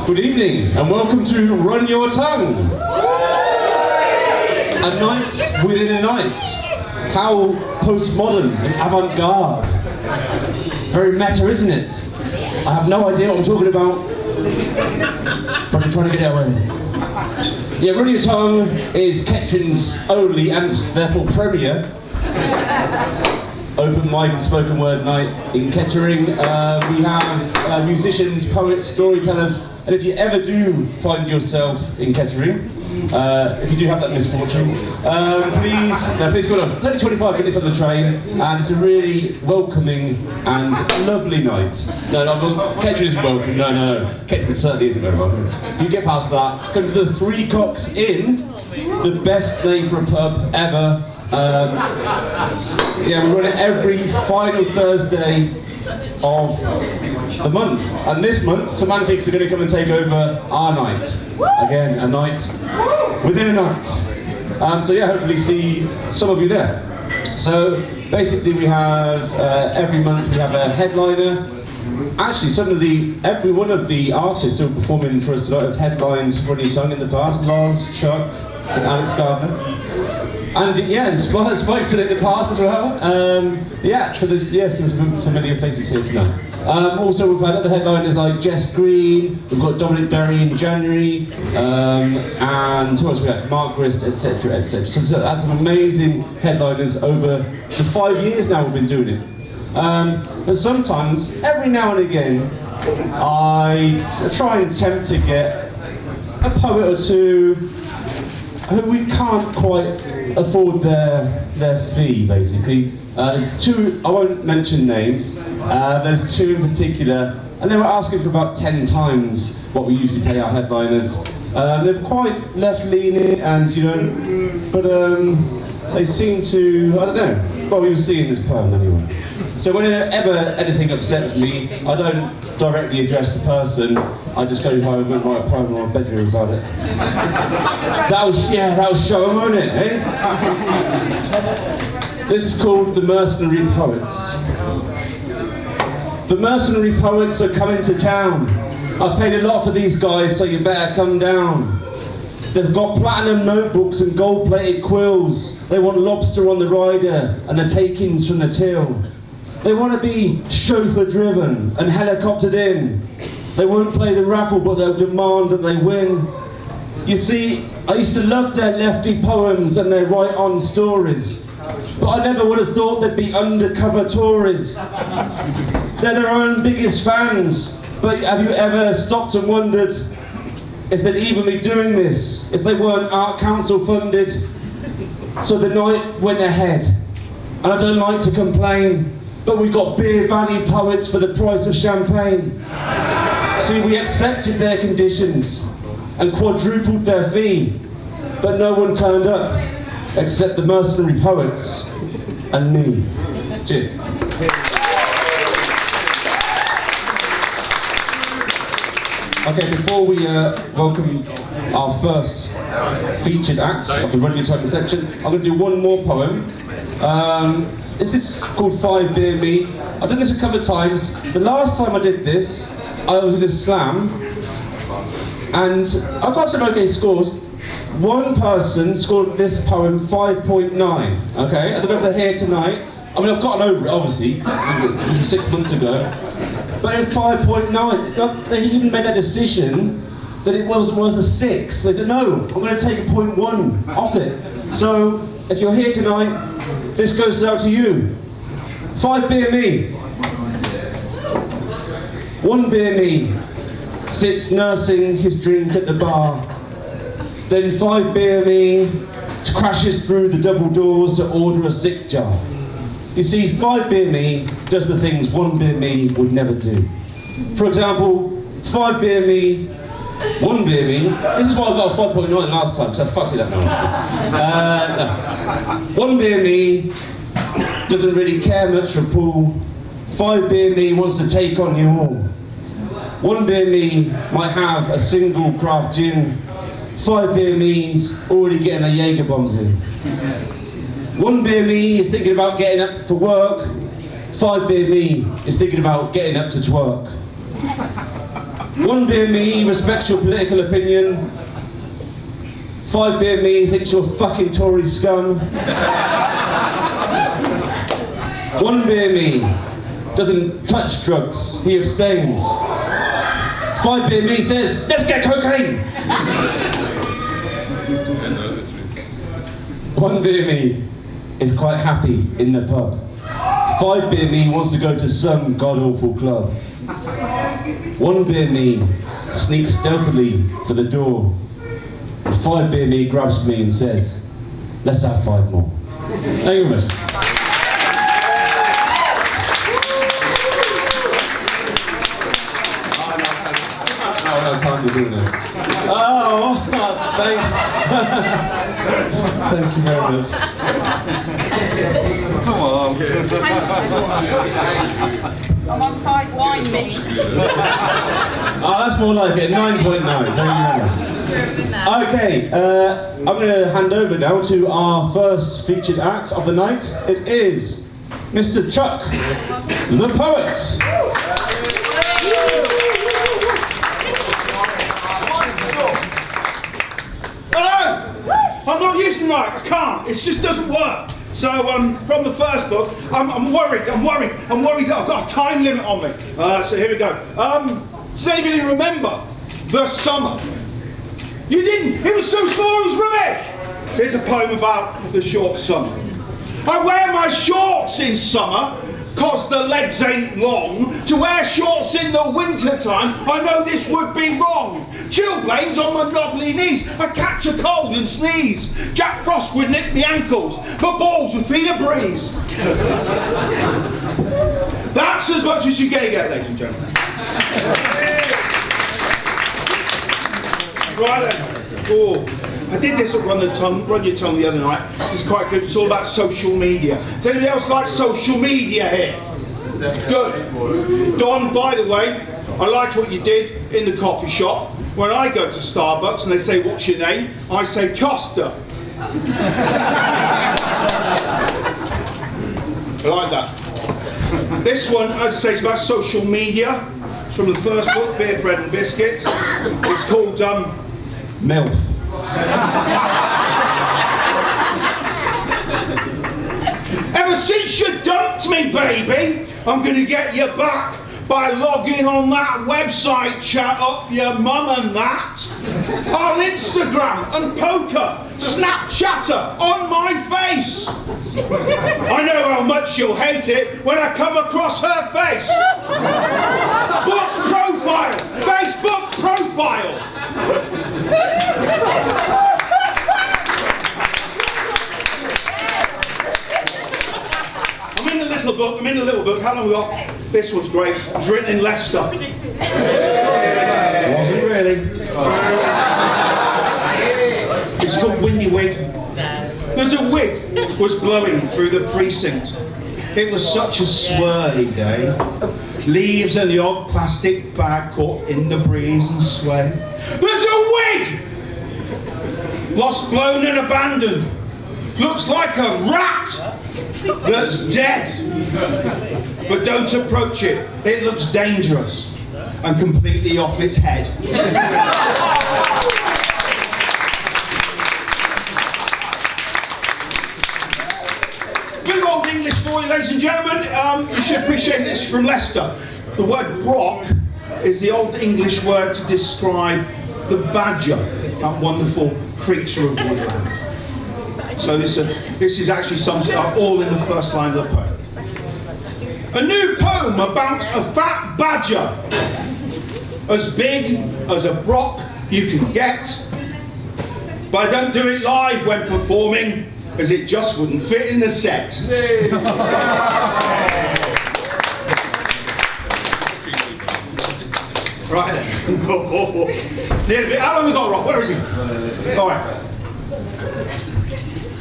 Good evening and welcome to Run Your Tongue. A night within a night. How postmodern and avant-garde. Very meta, isn't it? I have no idea what I'm talking about, but I'm trying to get it away with it. Yeah, Run Your Tongue is Kettring's only and therefore premier open mic and spoken word night in Kettering. We have musicians, poets, storytellers, and if you ever do find yourself in Kettering, if you do have that misfortune, please go on. It's only 25 minutes on the train, and it's a really welcoming and lovely night. No, Kettering isn't welcome. No. Kettering certainly isn't very welcome. If you get past that, come to the Three Cocks Inn, the best name for a pub ever. Yeah, we run it every final Thursday of the month, and this month Some-Antics are going to come and take over our night. Again, a night within a night. So yeah, hopefully see some of you there. So basically we have, every month we have a headliner. Actually, every one of the artists who are performing for us tonight have headlined Run Your Tongue in the past. Lars, Chuck, and Alex Gardner. And yeah, and Spike's done it in the past as well. So there's some familiar faces here tonight. Also, we've had other headliners like Jess Green, we've got Dominic Berry in January, and who else we had? Mark Grist, etc., etc. So that's some amazing headliners over the 5 years now we've been doing it. But sometimes, every now and again, I try and attempt to get a poet or two who we can't quite afford their fee, basically. There's two, I won't mention names, there's two in particular, and they were asking for about 10 times what we usually pay our headliners. They're quite left-leaning, and but they seem to, I don't know, well, we will see in this poem anyway. So whenever anything upsets me, I don't directly address the person, I just go home and write a poem in my bedroom about it. That'll show them, won't it, eh? This is called The Mercenary Poets. The mercenary poets are coming to town. I paid a lot for these guys, so you better come down. They've got platinum notebooks and gold-plated quills. They want lobster on the rider and the takings from the till. They want to be chauffeur-driven and helicoptered in. They won't play the raffle, but they'll demand that they win. You see, I used to love their lefty poems and their right-on stories, but I never would have thought they'd be undercover Tories. They're their own biggest fans, but have you ever stopped and wondered if they'd even be doing this if they weren't Art Council funded? So the night went ahead, and I don't like to complain, but we got Beer Valley poets for the price of champagne. See, we accepted their conditions and quadrupled their fee, but no one turned up except the mercenary poets and me. Cheers. Okay, before we welcome our first featured act of the Run Your Tongue section, I'm going to do one more poem. This is called 5 Beer Me. I've done this a couple of times. The last time I did this, I was in a slam, and I got some okay scores. One person scored this poem 5.9, okay? I don't know if they're here tonight. I mean, I've gotten over it, obviously. It was 6 months ago. But at 5.9, they even made that decision that it wasn't worth a 6. They said, no, I'm going to take a 0.1 off it. So, if you're here tonight, this goes out to you. 5 Beer Me. 1 Beer Me sits nursing his drink at the bar. Then 5 Beer Me crashes through the double doors to order a sick jar. You see, 5 Beer Me does the things 1 Beer Me would never do. For example, 5 Beer Me, 1 Beer Me. This is why I got a 5.9 last time, so I fucked it up now. 1 Beer Me doesn't really care much for pool. 5 Beer Me wants to take on you all. 1 Beer Me might have a single craft gin. 5 Beer Me's already getting a Jaeger bombs in. 1 Beer Me is thinking about getting up for work. 5 Beer Me is thinking about getting up to twerk. 1 beer me respects your political opinion. 5 beer me thinks you're fucking Tory scum. 1 beer me doesn't touch drugs, he abstains. 5 beer me says, let's get cocaine! 1 beer me is quite happy in the pub. 5 beer me wants to go to some god-awful club. 1 beer me sneaks stealthily for the door. 5 beer me grabs me and says, let's have 5 more. Thank you very much. No, can't be doing it. Oh, thank you very much. Come on. I'm on 5 wine meat. Oh, that's more like it. 9.9. Thank you very much. Okay, I'm going to hand over now to our first featured act of the night. It is Mr. Chuck, the poet. Hello! I'm not using the mic, I can't, it just doesn't work. So from the first book, I'm worried that I've got a time limit on me. So here we go. Does anybody remember The Summer? You didn't, it was so small it was rubbish. Here's a poem about the short summer. I wear my shorts in summer, 'cause the legs ain't long. To wear shorts in the winter time, I know this would be wrong. Chilblains on my knobbly knees, I catch a cold and sneeze. Jack Frost would nip me ankles, my balls would feel a breeze. That's as much as you're gonna get, ladies and gentlemen. Right then. Oh, I did this at Run Your Tongue the other night. It's quite good. It's all about social media. Does anybody else like social media here? Good. Don, by the way, I liked what you did in the coffee shop. When I go to Starbucks and they say, what's your name? I say, Costa. I like that. This one, as I say, is about social media. It's from the first book, Beer, Bread and Biscuits. It's called MILF. Ever since you dumped me, baby, I'm gonna get you back by logging on that website, chat up your mum and that. On Instagram and poker, Snapchatter on my face. I know how much you'll hate it when I come across her face. Book profile, Facebook profile. I'm in the little book. How long we got? This one's great. It was written in Leicester. Was it really? It's called Windy Wig. There's a wig was blowing through the precinct. It was such a swirly day. Leaves and the odd plastic bag caught in the breeze and sway. There's a wig! Lost, blown and abandoned. Looks like a rat that's dead. But don't approach it. It looks dangerous and completely off its head. Bit of old English for you, ladies and gentlemen. You should appreciate this from Leicester. The word brock is the old English word to describe the badger, that wonderful creature of woodland. So this is actually all in the first line of the poem. A new poem about a fat badger, as big as a brock you can get. But I don't do it live when performing, as it just wouldn't fit in the set. Right then. How long have we got, Rob? Where is he? All right.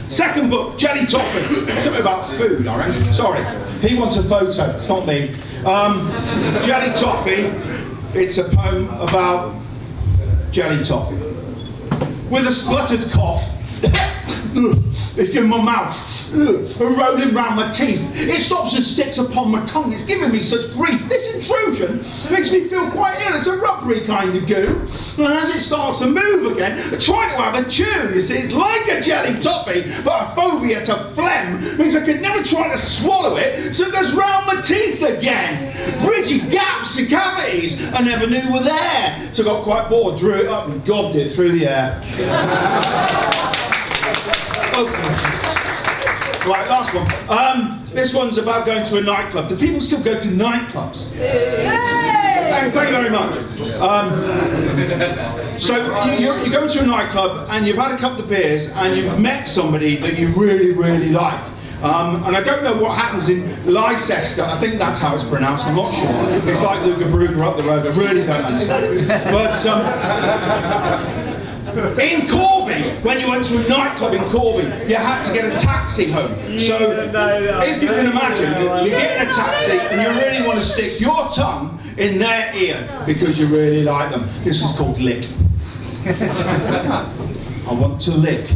Second book, Jelly Toffee. Something about food, I reckon. Sorry, he wants a photo, it's not me. Jelly Toffee, it's a poem about jelly toffee. With a spluttered cough, It's in my mouth and rolling round my teeth. It stops and sticks upon my tongue. It's giving me such grief. This intrusion makes me feel quite ill. It's a rubbery kind of goo. And as it starts to move again, trying to have a chew, you see, it's like a jelly toppy, but a phobia to phlegm means I could never try to swallow it, so it goes round my teeth again. Bridgy gaps and cavities I never knew were there. So I got quite bored, drew it up and gobbed it through the air. Right, last one. This one's about going to a nightclub. Do people still go to nightclubs? Thank you very much. So you go to a nightclub and you've had a couple of beers and you've met somebody that you really, really like. And I don't know what happens in Leicester. I think that's how it's pronounced. I'm not sure. It's like Luga Brugger up the road. I really don't understand. But in Corby, when you went to a nightclub in Corby, you had to get a taxi home. So if you can imagine, you get in a taxi and you really want to stick your tongue in their ear because you really like them. This is called lick. I want to lick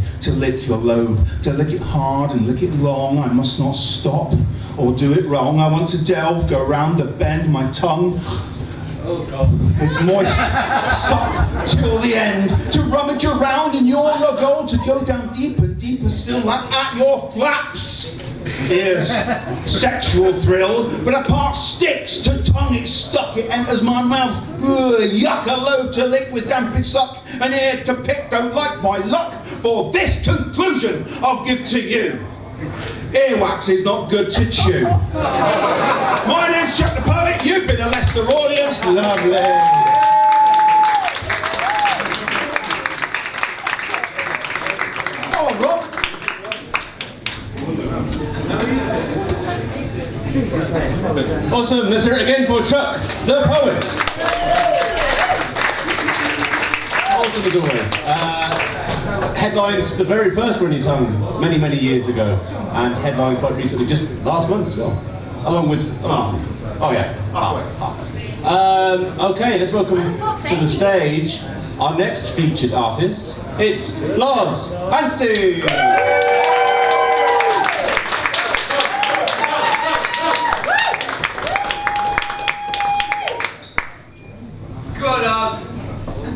your lobe, to lick it hard and lick it long. I must not stop or do it wrong. I want to delve, go round the bend, my tongue. It's moist, suck till the end, to rummage around in your lugole, to go down deeper, deeper still, like at your flaps. Here's sexual thrill, but a part sticks to tongue, it's stuck, it enters my mouth. Yuck, a lobe to lick with damp it suck, an ear to pick, don't like my luck. For this conclusion I'll give to you. Earwax is not good to chew. My name's Chuck the Poet, you've been a Leicester audience, lovely. Oh, Rob. Awesome, let's hear it again for Chuck the Poet. Awesome as always. Headlined the very first Running Tongue many, many years ago, and headlined quite recently, just last month as well, along with okay, let's welcome to the stage our next featured artist. It's Lars Anstey.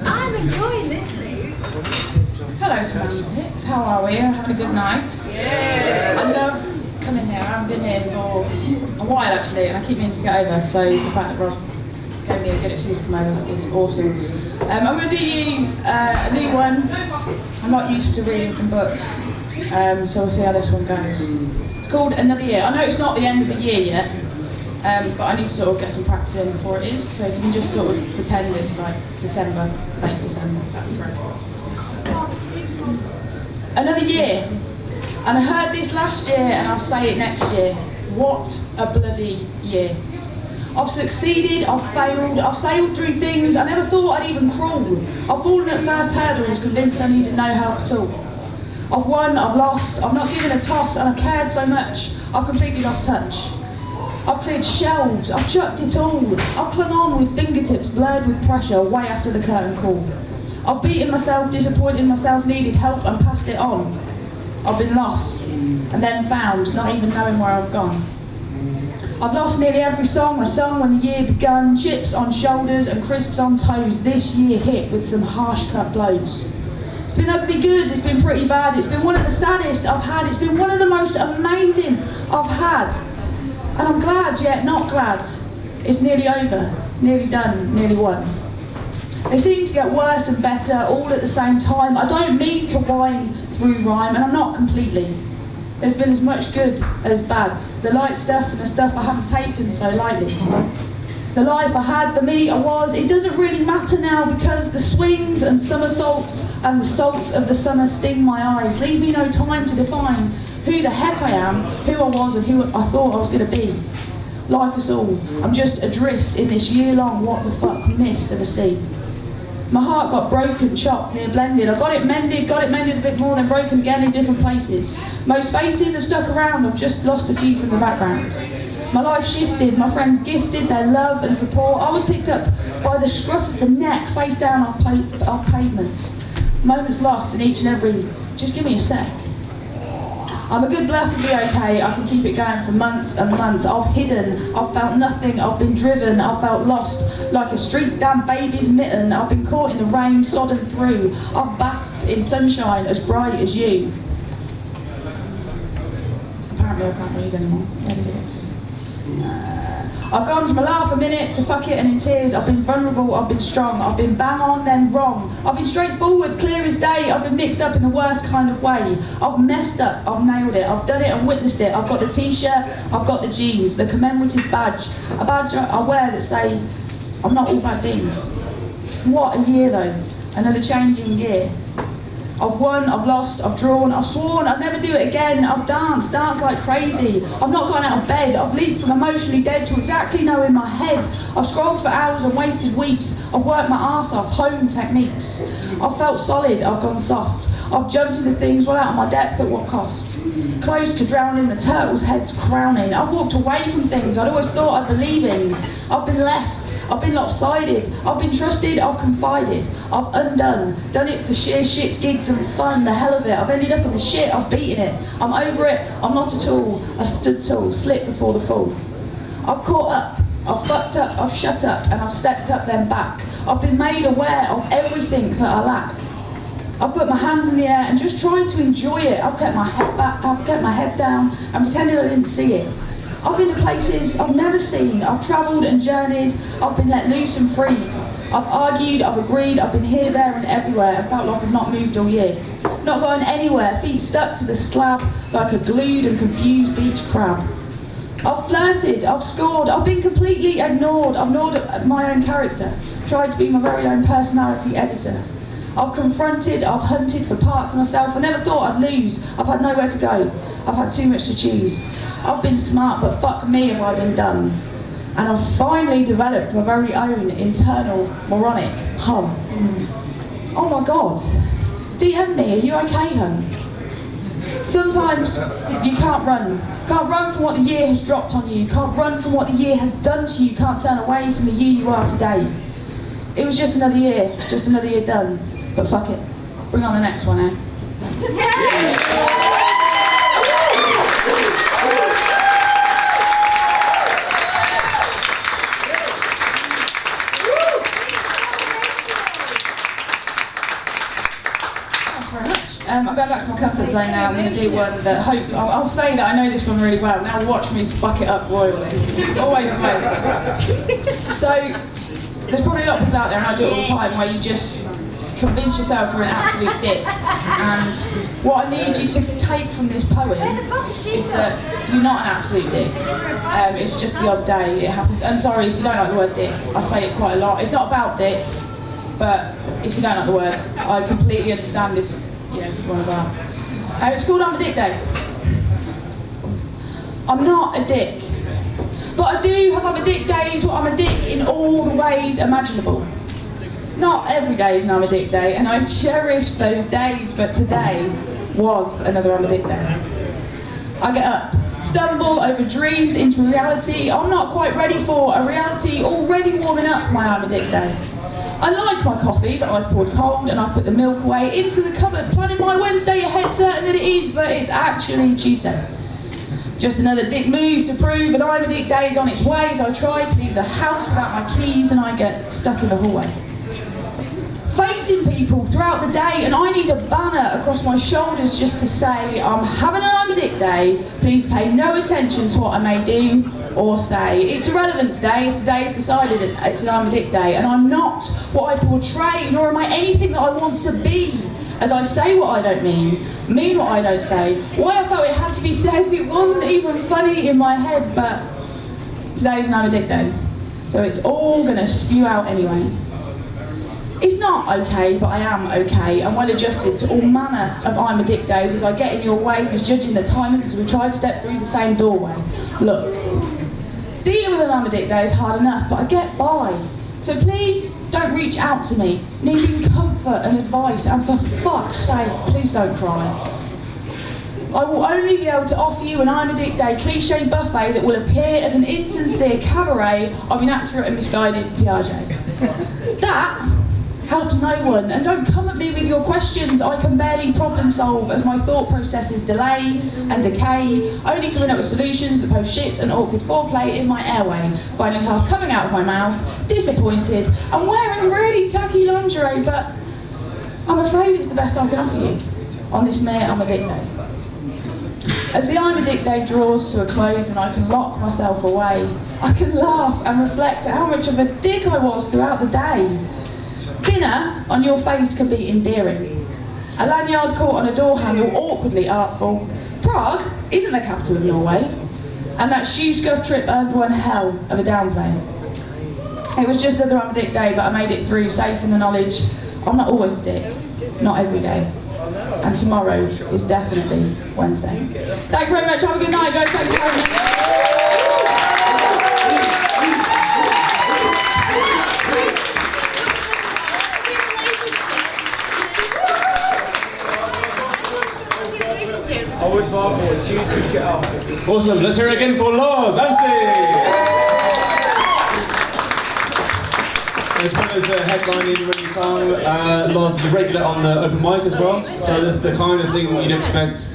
I'm enjoying this mood. Hello, Some-Antics. How are we? Having a good night? Yeah. I love coming here. I haven't been here for a while actually, and I keep meaning to get over. So the fact that Rob gave me a good excuse to come over is awesome. I'm going to do you a new one. I'm not used to reading from books, so we'll see how this one goes. It's called Another Year. I know it's not the end of the year yet, but I need to sort of get some practice in before it is. So if you can just sort of pretend it's like December, late December, that'd be great. Another year, and I heard this last year and I'll say it next year. What a bloody year. I've succeeded, I've failed, I've sailed through things I never thought I'd even crawl. I've fallen at first hurdles, convinced I needed no help at all. I've won, I've lost, I've not given a toss, and I've cared so much, I've completely lost touch. I've cleared shelves, I've chucked it all. I've clung on with fingertips blurred with pressure way after the curtain call. I've beaten myself, disappointed myself, needed help and passed it on. I've been lost and then found, not even knowing where I've gone. I've lost nearly every song I sung when the year begun. Chips on shoulders and crisps on toes. This year hit with some harsh cut blows. It's been ugly good, it's been pretty bad. It's been one of the saddest I've had. It's been one of the most amazing I've had. And I'm glad, yet not glad. It's nearly over, nearly done, nearly won. They seem to get worse and better all at the same time. I don't mean to whine through rhyme, and I'm not completely. There's been as much good as bad. The light stuff and the stuff I haven't taken so lightly. The life I had, the me I was, it doesn't really matter now because the swings and somersaults and the salts of the summer sting my eyes. Leave me no time to define who the heck I am, who I was and who I thought I was going to be. Like us all, I'm just adrift in this year-long what the fuck mist of a sea. My heart got broken, chopped, near blended. I got it mended a bit more, then broken again in different places. Most faces have stuck around, I've just lost a few from the background. My life shifted, my friends gifted their love and support. I was picked up by the scruff of the neck, face down off pavements. Moments lost in each and every Just give me a sec. I'm a good bluff to be okay. I can keep it going for months and months. I've hidden, I've felt nothing, I've been driven, I've felt lost like a street damn baby's mitten. I've been caught in the rain, sodden through. I've basked in sunshine as bright as you. Apparently I can't read anymore. Where did it get to? I've gone from a laugh a minute to fuck it and in tears. I've been vulnerable, I've been strong, I've been bang on then wrong. I've been straightforward, clear as day. I've been mixed up in the worst kind of way. I've messed up, I've nailed it, I've done it and witnessed it. I've got the t-shirt, I've got the jeans, the commemorative badge. A badge I wear that say, I'm not all bad things. What a year though, another changing year. I've won, I've lost, I've drawn, I've sworn, I'd never do it again. I've danced like crazy. I've not gone out of bed. I've leaped from emotionally dead to exactly know in my head. I've scrolled for hours and wasted weeks. I've worked my arse off, honed techniques. I've felt solid, I've gone soft. I've jumped into things well out of my depth at what cost. Close to drowning, the turtle's head's crowning. I've walked away from things I'd always thought I'd believe in. I've been left. I've been lopsided, I've been trusted, I've confided, I've undone, done it for sheer shits, gigs and fun, the hell of it. I've ended up in the shit, I've beaten it, I'm over it, I'm not at all, I stood tall, slipped before the fall. I've caught up, I've fucked up, I've shut up, and I've stepped up then back. I've been made aware of everything that I lack. I've put my hands in the air and just tried to enjoy it. I've kept my head back, I've kept my head down and pretended I didn't see it. I've been to places I've never seen. I've travelled and journeyed. I've been let loose and freed. I've argued, I've agreed, I've been here, there and everywhere and felt like I've not moved all year. Not gone anywhere, feet stuck to the slab like a glued and confused beach crab. I've flirted, I've scored, I've been completely ignored. I've ignored my own character, tried to be my very own personality editor. I've confronted, I've hunted for parts of myself I never thought I'd lose. I've had nowhere to go, I've had too much to choose. I've been smart, but fuck me have I been done. And I've finally developed my very own internal moronic hum. Oh my God, DM me, are you okay, hun? Sometimes you can't run. Can't run from what the year has dropped on you. Can't run from what the year has done to you. Can't turn away from the you are today. It was just another year done. But fuck it, bring on the next one, eh? I'm going back to my comfort zone now. I'm going to do one that hopefully, I'll say that I know this one really well. Now watch me fuck it up royally. Always the way. So, there's probably a lot of people out there, and I do it all the time, where you just convince yourself you're an absolute dick. And what I need you to take from this poem is that you're not an absolute dick. It's just the odd day it happens. And sorry if you don't like the word dick, I say it quite a lot. It's not about dick, but if you don't like the word, I completely understand if one of our. It's called I'm a Dick Day. I'm not a dick, but I do have I'm a Dick days where I'm a dick in all the ways imaginable. Not every day is an I'm a Dick day, and I cherish those days, but today was another I'm a Dick day. I get up, stumble over dreams into reality I'm not quite ready for, a reality already warming up my I'm a Dick day. I like my coffee, but I've poured cold and I put the milk away into the cupboard, planning my Wednesday ahead, certain that it is, but it's actually Tuesday. Just another dick move to prove that I'm a Dick day is on its way as I try to leave the house without my keys and I get stuck in the hallway. Facing people throughout the day, and I need a banner across my shoulders just to say, I'm having an I'm a Dick day, please pay no attention to what I may do or say. It's irrelevant today, today it's decided it's an I'm a Dick day, and I'm not what I portray, nor am I anything that I want to be. As I say what I don't mean what I don't say. Why I felt it had to be said, it wasn't even funny in my head, but today's an I'm a Dick day, so it's all gonna spew out anyway. It's not okay, but I am okay and well adjusted to all manner of I'm a Dick days as I get in your way, misjudging the timings as we try to step through the same doorway. Look, dealing with an I'm a Dick day is hard enough, but I get by. So please don't reach out to me, needing comfort and advice, and for fuck's sake, please don't cry. I will only be able to offer you an I'm a Dick day cliche buffet that will appear as an insincere cabaret of inaccurate and misguided Piaget. That helps no one. And don't come at me with your questions. I can barely problem solve as my thought processes delay and decay, only coming up with solutions that pose shit and awkward foreplay in my airway, finally half coming out of my mouth, disappointed, and wearing really tacky lingerie, but I'm afraid it's the best I can offer you on this mere I'm a Dick Day. As the I'm a Dick Day draws to a close and I can lock myself away, I can laugh and reflect how much of a dick I was throughout the day. Dinner on your face can be endearing. A lanyard caught on a door handle awkwardly artful. Prague isn't the capital of Norway. And that shoe scuff trip earned one hell of a down payment. It was just another I'm a Dick Day, but I made it through safe in the knowledge I'm not always a dick, not every day. And tomorrow is definitely Wednesday. Thank you very much. Have a good night, guys. Thank you very much. I would rather you two get up. Awesome. Let's hear it again for Lars Anstey. As well as headlining when you time, Lars is a regular on the open mic as well. So that's the kind of thing you'd expect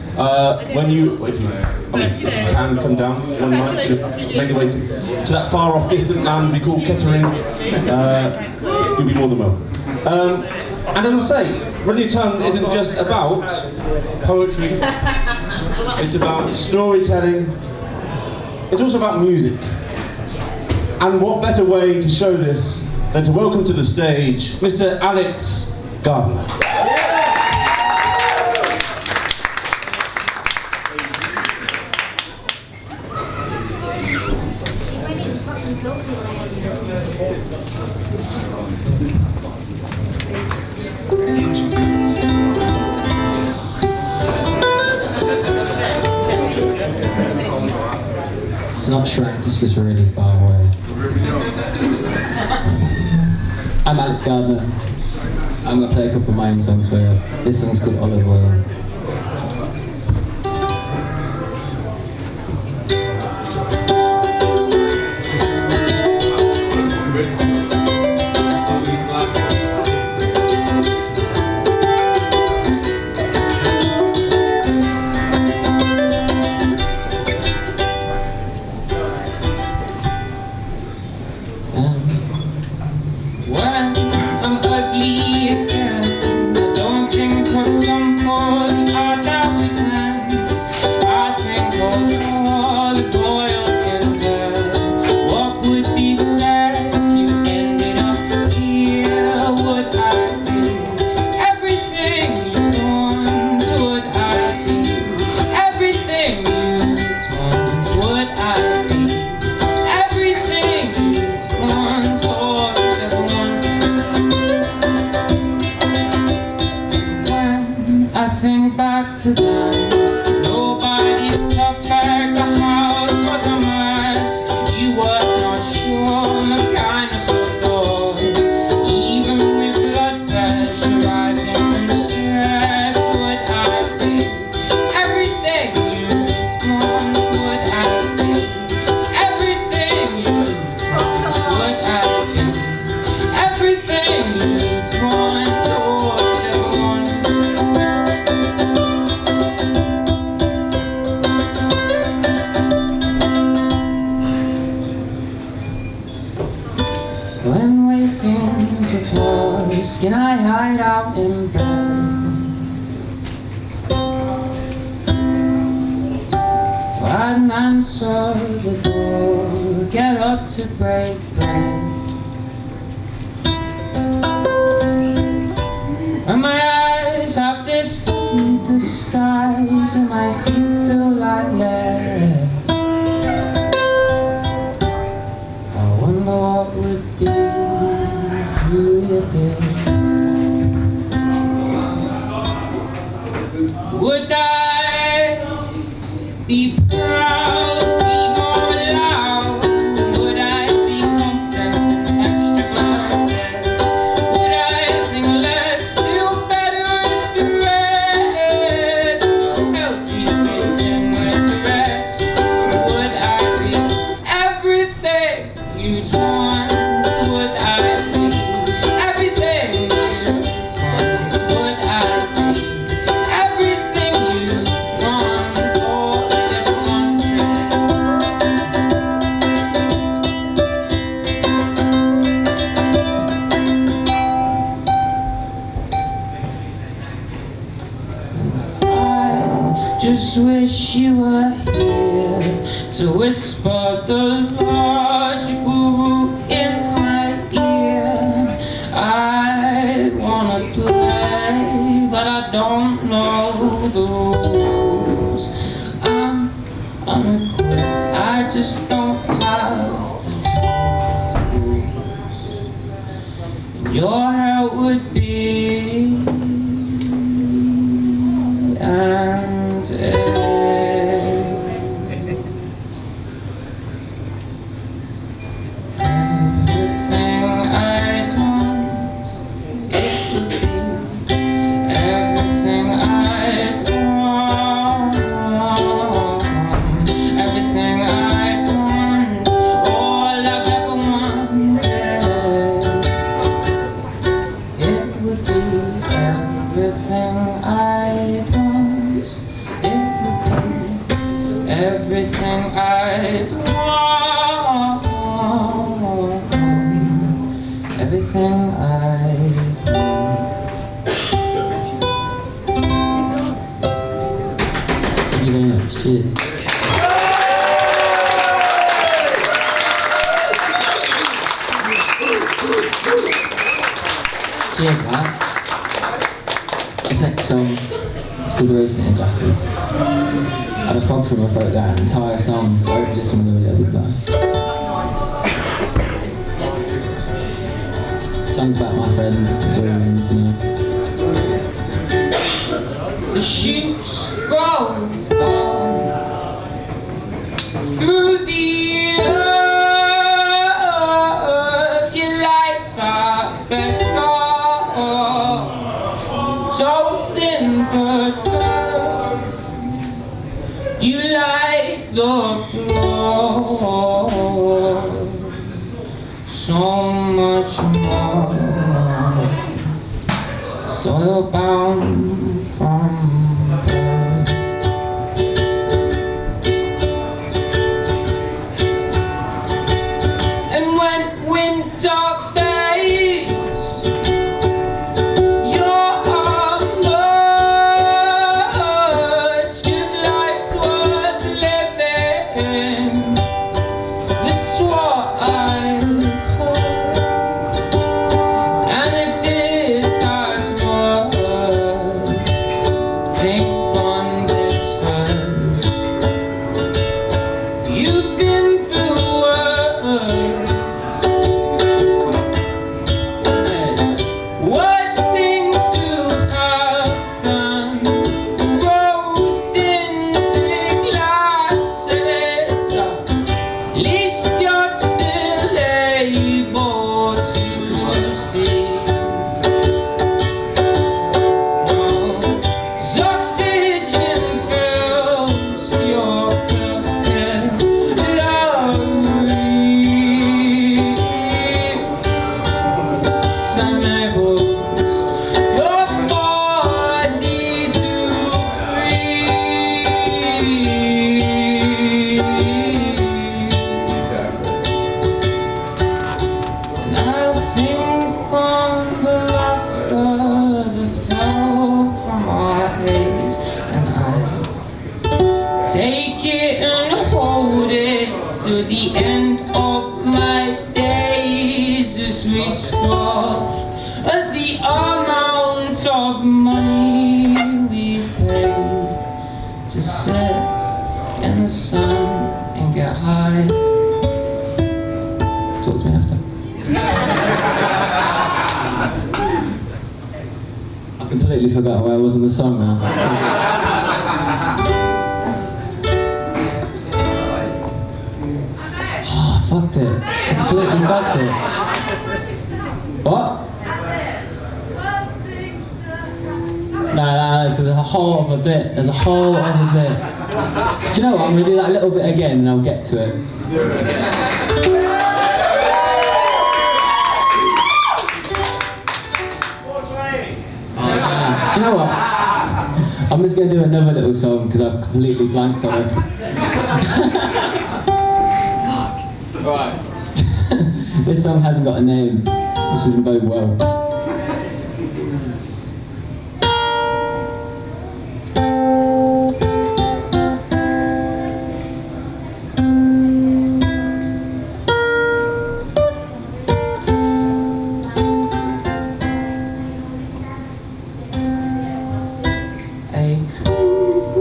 when you, if you can come down one night, make the way to that far off distant land we call Kettering. You'll be more than welcome. And as I say, Run Your Tongue isn't just about poetry, it's about storytelling, it's also about music. And what better way to show this than to welcome to the stage Mr. Alex Gardner. It's not Shrek, it's just really far away. I'm Alex Gardner. I'm going to play a couple of my own songs for you. This song's called Olive Oil. Back to them. Nobody's perfect, the house was a mess. You were not sure the kindness of God. Even with blood pressure rising from stress, would I be everything you'd want? Would I be everything you'd want? Would I be everything you'd want? When waking's a pause, can I hide out in bed? I'd answer the door, get up to break bread. And my eyes have this fatigue, the skies, and my feet feel like lead. I wonder what would be if you did. Would I be proud, speak more loud? Would I be confident and extroverted? Would I think less, feel better, rest the rest? So healthy to fit in with the rest. Would I be everything you'd want? Would I be everything you'd Just wish you were here to whisper the logical root in my ear. I wanna play, but I don't know the rules. I'm unequipped, I just don't have the tools. And your help would be everything I'd want, everything I'd want. Thank you very much. Cheers. Cheers, man. This next song is called Roasting in Glasses. I had a frog from my throat that entire song, so hopefully this one will go a little bit better. The song's about my friend, that's all you need to know. The shoots grow through the earth, you like that better, toes in the turf. You like the floor so much more, soil bound from birth. And when winter fades, take it and hold it to the end of my days as we scoff at the amount of money we've paid to sit in the sun and get high. Talk to me after. I completely forgot where I was in the song now. Fucked it. Completely fucked it. What? No, there's a whole other bit. There's a whole other bit. Do you know what? I'm going to do that little bit again and I'll get to it. Do you know what? I'm just going to do another little song because I've completely blanked on it. Right. This song hasn't got a name, which doesn't bode well.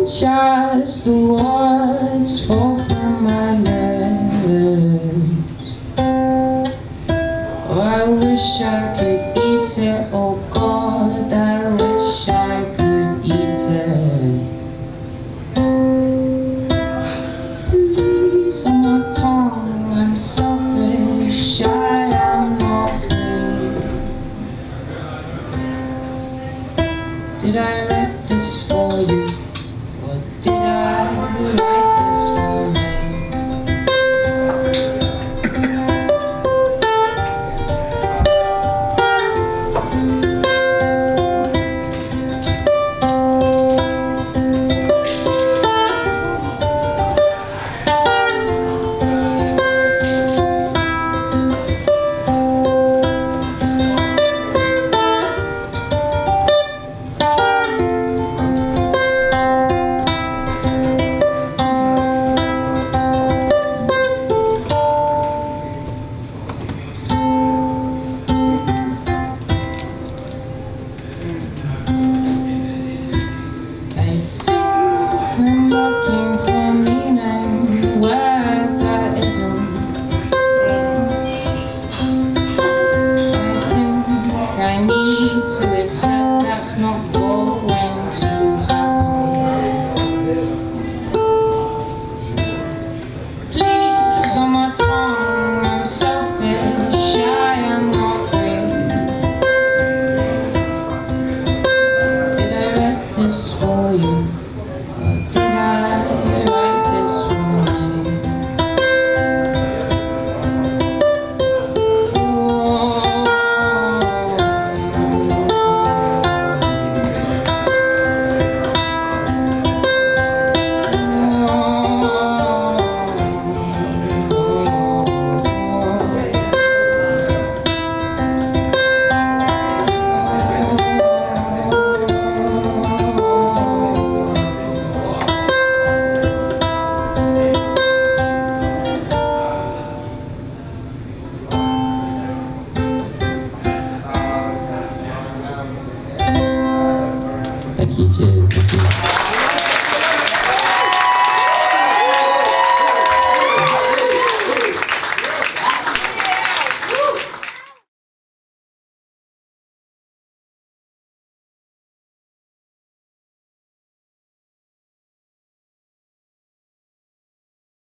Just the words fall from my lips. Oh, I wish I could eat it. Oh God, I wish I could eat it. Please on my tongue, I'm selfish. I am nothing. Did I write this for you? Or did I write this for me? I'm looking